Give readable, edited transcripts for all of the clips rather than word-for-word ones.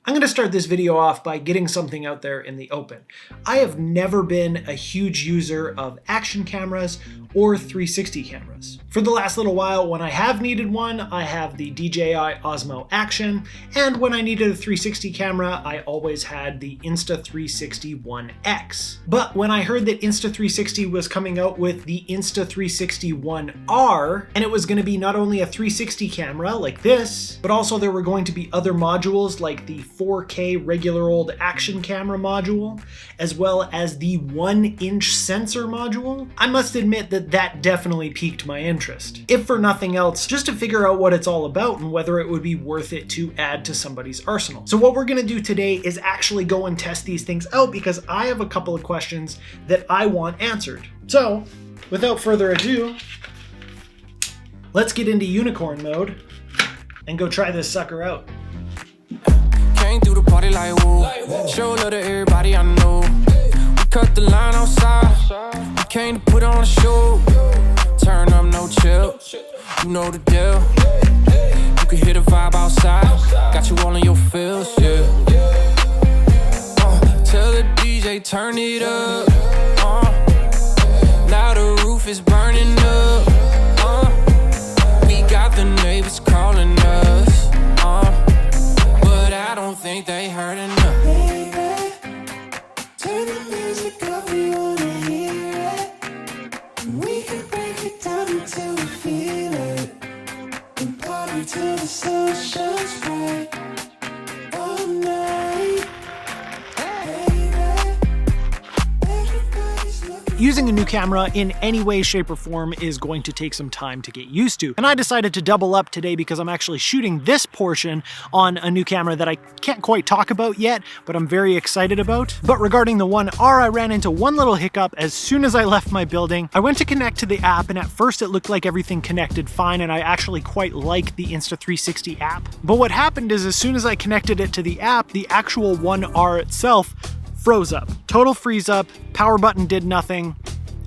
I'm going to start this video off by getting something out there in the open. I have never been a huge user of action cameras or 360 cameras. For the last little while, when I have needed one, I have the DJI Osmo Action, and when I needed a 360 camera, I always had the Insta360 ONE X. But when I heard that Insta360 was coming out with the Insta360 ONE R, and it was going to be not only a 360 camera like this, but also there were going to be other modules like the 4K regular old action camera module, as well as the 1-inch sensor module, I must admit that definitely piqued my interest. If for nothing else, just to figure out what it's all about and whether it would be worth it to add to somebody's arsenal. So what we're gonna do today is actually go and test these things out because I have a couple of questions that I want answered. So, without further ado, let's get into unicorn mode and go try this sucker out. Came through the party like whoa, show love to everybody I know. We cut the line outside, we came to put on a show. Turn up, no chill, you know the deal. You can hear the vibe outside, got you all in your feels, yeah. Tell the DJ turn it up, now the roof is burning up. We got the neighbors calling us, but I don't think they heard enough. Baby, turn the music up, we wanna hear it. We can break it down until we feel it. And party till the sun shines bright all night. Using a new camera in any way, shape, or form is going to take some time to get used to. And I decided to double up today because I'm actually shooting this portion on a new camera that I can't quite talk about yet, but I'm very excited about. But regarding the ONE R, I ran into one little hiccup as soon as I left my building. I went to connect to the app, and at first it looked like everything connected fine, and I actually quite like the Insta360 app. But what happened is as soon as I connected it to the app, the actual ONE R itself froze up. Total freeze up, power button did nothing.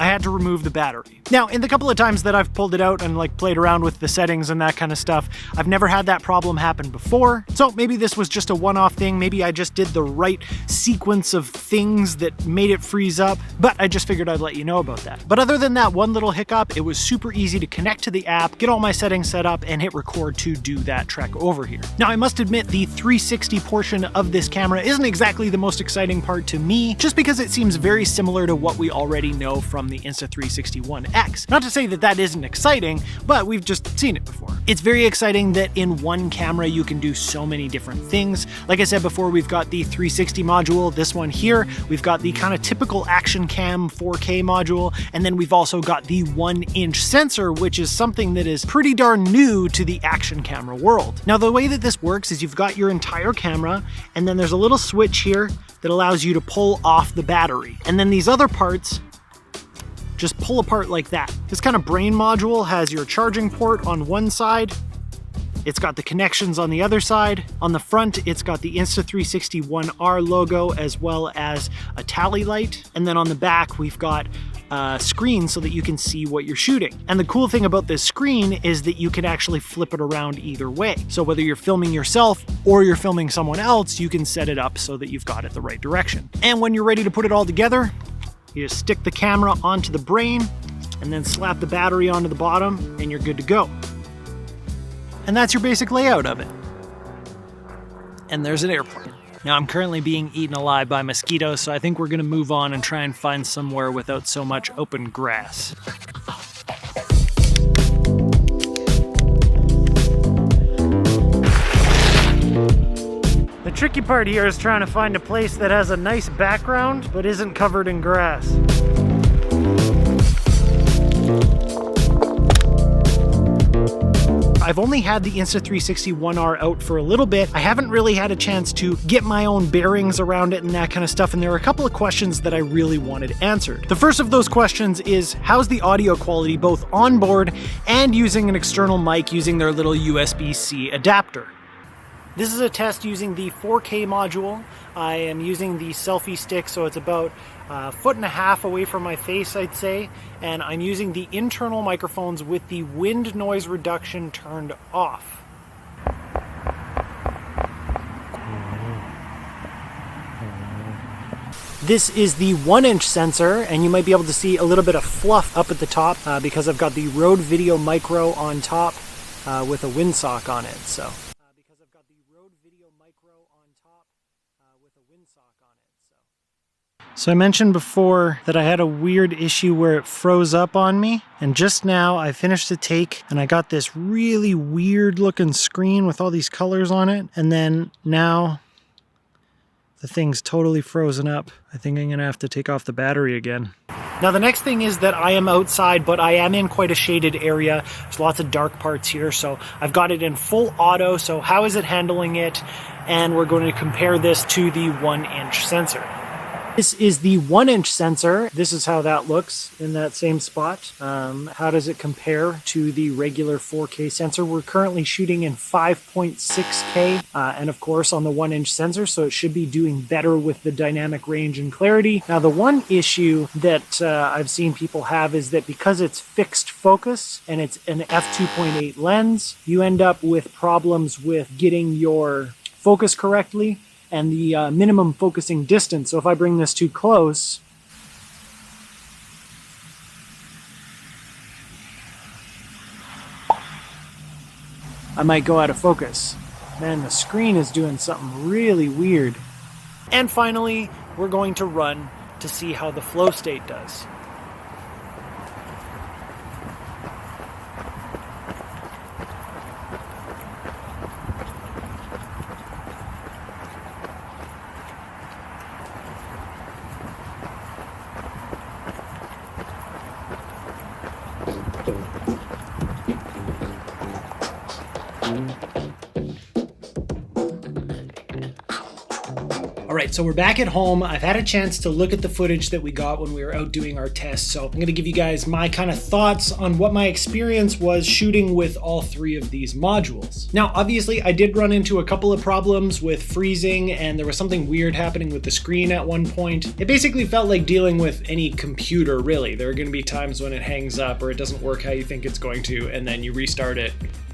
I had to remove the battery. Now, in the couple of times that I've pulled it out and played around with the settings and that kind of stuff, I've never had that problem happen before. So maybe this was just a one-off thing. Maybe I just did the right sequence of things that made it freeze up, but I just figured I'd let you know about that. But other than that one little hiccup, it was super easy to connect to the app, get all my settings set up, and hit record to do that trek over here. Now, I must admit the 360 portion of this camera isn't exactly the most exciting part to me, just because it seems very similar to what we already know from the Insta360 ONE X. Not to say that that isn't exciting, but we've just seen it before. It's very exciting that in one camera you can do so many different things. Like I said before, we've got the 360 module, this one here. We've got the kind of typical action cam 4K module, and then we've also got the 1-inch sensor, which is something that is pretty darn new to the action camera world. Now, the way that this works is you've got your entire camera, and then there's a little switch here that allows you to pull off the battery. And then these other parts just pull apart like that. This kind of brain module has your charging port on one side. It's got the connections on the other side. On the front, it's got the Insta360 ONE R logo as well as a tally light. And then on the back, we've got a screen so that you can see what you're shooting. And the cool thing about this screen is that you can actually flip it around either way. So whether you're filming yourself or you're filming someone else, you can set it up so that you've got it the right direction. And when you're ready to put it all together, you just stick the camera onto the brain and then slap the battery onto the bottom and you're good to go. And that's your basic layout of it. And there's an airplane. Now I'm currently being eaten alive by mosquitoes, so I think we're gonna move on and try and find somewhere without so much open grass. The tricky part here is trying to find a place that has a nice background but isn't covered in grass. I've only had the Insta360 ONE R out for a little bit. I haven't really had a chance to get my own bearings around it and that kind of stuff, and there are a couple of questions that I really wanted answered. The first of those questions is, how's the audio quality both on board and using an external mic using their little USB-C adapter? This is a test using the 4K module. I am using the selfie stick, so it's about a foot and a half away from my face, I'd say. And I'm using the internal microphones with the wind noise reduction turned off. This is the 1-inch sensor, and you might be able to see a little bit of fluff up at the top because I've got the Rode VideoMicro on top with a windsock on it. So I mentioned before that I had a weird issue where it froze up on me, and just now I finished the take and I got this really weird looking screen with all these colors on it, and then now the thing's totally frozen up. I think I'm gonna have to take off the battery again. Now the next thing is that I am outside, but I am in quite a shaded area. There's lots of dark parts here, so I've got it in full auto. So how is it handling it? And we're going to compare this to the 1-inch sensor. This is the 1-inch sensor. This is how that looks in that same spot. How does it compare to the regular 4K sensor? We're currently shooting in 5.6K, and of course on the 1-inch sensor, so it should be doing better with the dynamic range and clarity. Now the one issue that I've seen people have is that because it's fixed focus and it's an f2.8 lens, you end up with problems with getting your focus correctly and the minimum focusing distance. So if I bring this too close, I might go out of focus. Man, the screen is doing something really weird. And finally, we're going to run to see how the FlowState does. Alright, so we're back at home. I've had a chance to look at the footage that we got when we were out doing our tests, so I'm going to give you guys my kind of thoughts on what my experience was shooting with all three of these modules. Now, obviously, I did run into a couple of problems with freezing, and there was something weird happening with the screen at one point. It basically felt like dealing with any computer, really. There are going to be times when it hangs up or it doesn't work how you think it's going to, and then you restart it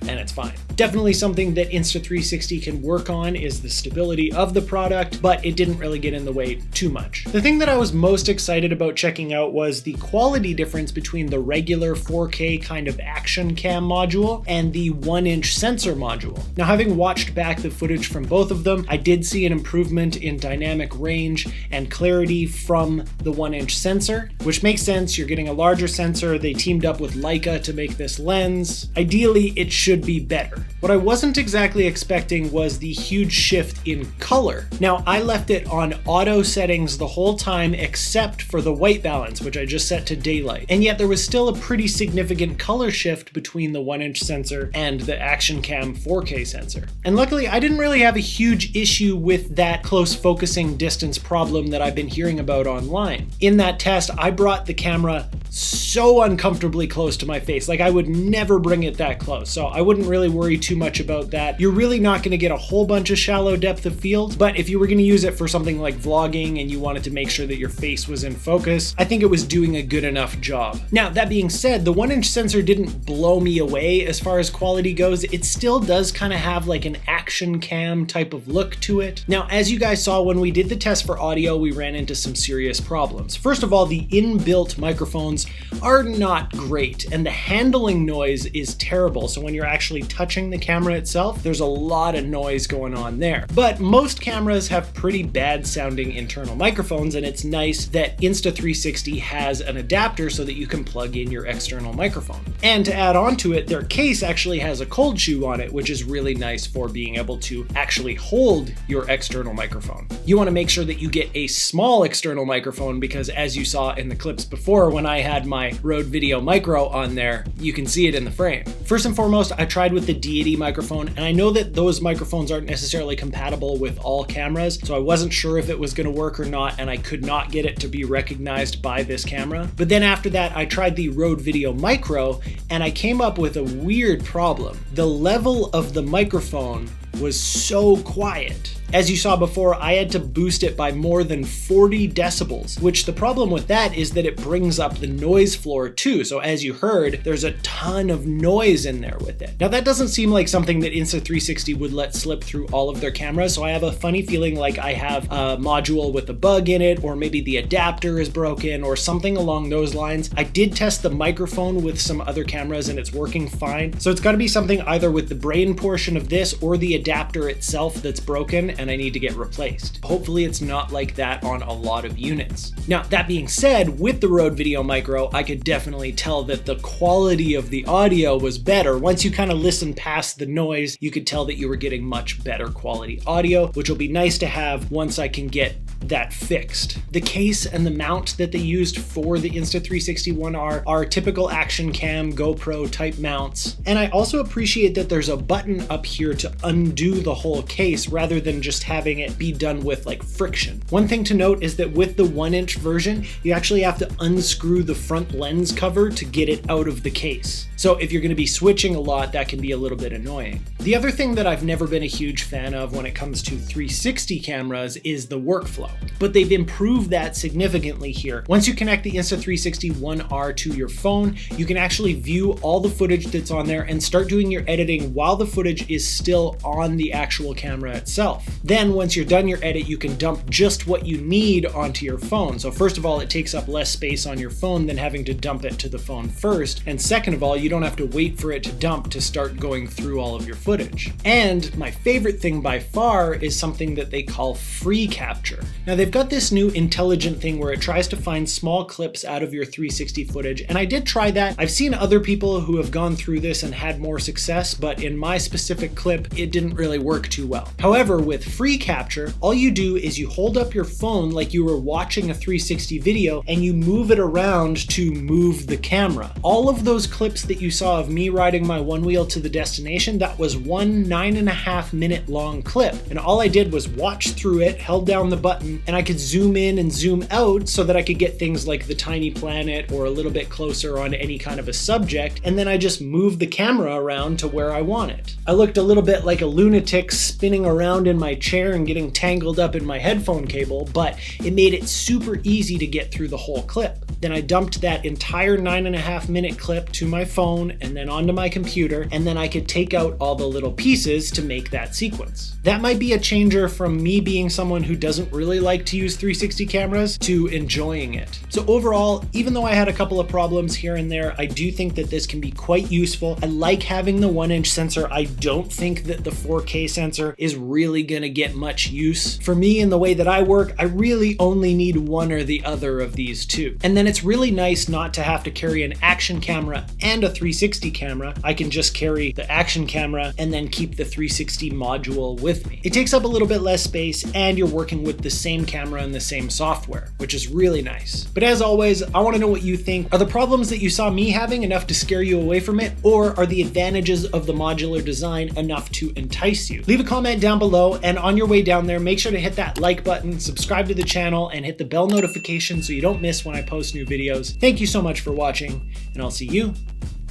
and it's fine. Definitely something that Insta360 can work on is the stability of the product, but it didn't really get in the way too much. The thing that I was most excited about checking out was the quality difference between the regular 4K kind of action cam module and the 1-inch sensor module. Now, having watched back the footage from both of them, I did see an improvement in dynamic range and clarity from the 1-inch sensor, which makes sense. You're getting a larger sensor. They teamed up with Leica to make this lens. Ideally, it should be better. What I wasn't exactly expecting was the huge shift in color. Now, I left it on auto settings the whole time except for the white balance, which I just set to daylight. And yet there was still a pretty significant color shift between the 1-inch sensor and the Action Cam 4K sensor. And luckily, I didn't really have a huge issue with that close focusing distance problem that I've been hearing about online. In that test, I brought the camera so uncomfortably close to my face. Like, I would never bring it that close. So I wouldn't really worry too much about that. You're really not going to get a whole bunch of shallow depth of field, but if you were going to use it for something like vlogging and you wanted to make sure that your face was in focus, I think it was doing a good enough job. Now, that being said, the 1-inch sensor didn't blow me away as far as quality goes. It still does kind of have like an action cam type of look to it. Now, as you guys saw when we did the test for audio, we ran into some serious problems. First of all, the inbuilt microphones are not great, and the handling noise is terrible. So when you're actually touching the camera itself, there's a lot of noise going on there. But most cameras have pretty bad sounding internal microphones, and it's nice that Insta360 has an adapter so that you can plug in your external microphone. And to add on to it, their case actually has a cold shoe on it, which is really nice for being able to actually hold your external microphone. You want to make sure that you get a small external microphone because, as you saw in the clips before when I had my Rode VideoMicro on there, you can see it in the frame. First and foremost, I tried with the Deity microphone, and I know that those microphones aren't necessarily compatible with all cameras, so I wasn't sure if it was going to work or not, and I could not get it to be recognized by this camera. But then after that, I tried the Rode VideoMicro, and I came up with a weird problem. The level of the microphone was so quiet. As you saw before, I had to boost it by more than 40 decibels, which the problem with that is that it brings up the noise floor too. So as you heard, there's a ton of noise in there with it. Now that doesn't seem like something that Insta360 would let slip through all of their cameras. So I have a funny feeling like I have a module with a bug in it, or maybe the adapter is broken or something along those lines. I did test the microphone with some other cameras and it's working fine. So it's gotta be something either with the brain portion of this or the adapter itself that's broken and I need to get replaced. Hopefully it's not like that on a lot of units. Now, that being said, with the Rode VideoMicro, I could definitely tell that the quality of the audio was better. Once you kind of listen past the noise, you could tell that you were getting much better quality audio, which will be nice to have once I can get that fixed. The case and the mount that they used for the Insta360 ONE R are typical action cam GoPro type mounts. And I also appreciate that there's a button up here to undo the whole case rather than just having it be done with like friction. One thing to note is that with the 1-inch version, you actually have to unscrew the front lens cover to get it out of the case. So if you're going to be switching a lot, that can be a little bit annoying. The other thing that I've never been a huge fan of when it comes to 360 cameras is the workflow, but they've improved that significantly here. Once you connect the Insta360 ONE R to your phone, you can actually view all the footage that's on there and start doing your editing while the footage is still on the actual camera itself. Then once you're done your edit, you can dump just what you need onto your phone. So first of all, it takes up less space on your phone than having to dump it to the phone first. And second of all, you don't have to wait for it to dump to start going through all of your footage. And my favorite thing by far is something that they call FreeCapture. Now they've got this new intelligent thing where it tries to find small clips out of your 360 footage. And I did try that. I've seen other people who have gone through this and had more success, but in my specific clip, it didn't really work too well. However, with FreeCapture, all you do is you hold up your phone like you were watching a 360 video and you move it around to move the camera. All of those clips that you saw of me riding my one wheel to the destination, that was one 9.5 minute long clip. And all I did was watch through it, held down the button, and I could zoom in and zoom out so that I could get things like the tiny planet or a little bit closer on any kind of a subject. And then I just moved the camera around to where I want it. I looked a little bit like a lunatic spinning around in my chair and getting tangled up in my headphone cable, but it made it super easy to get through the whole clip. Then I dumped that entire 9.5 minute clip to my phone and then onto my computer, and then I could take out all the little pieces to make that sequence. That might be a changer from me being someone who doesn't really like to use 360 cameras to enjoying it. So overall, even though I had a couple of problems here and there, I do think that this can be quite useful. I like having the 1-inch sensor. I don't think that the 4K sensor is really gonna get much use. For me, in the way that I work, I really only need one or the other of these two. And then it's really nice not to have to carry an action camera and a 360 camera. I can just carry the action camera and then keep the 360 module with me. It takes up a little bit less space and you're working with the same camera and the same software, which is really nice. But as always, I want to know what you think. Are the problems that you saw me having enough to scare you away from it, or are the advantages of the modular design enough to entice you? Leave a comment down below, and on your way down there, make sure to hit that like button, subscribe to the channel, and hit the bell notification so you don't miss when I post new videos. Thank you so much for watching, and I'll see you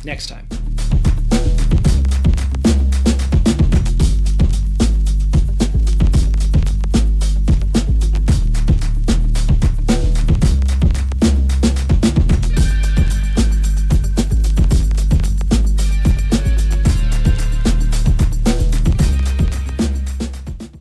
next time.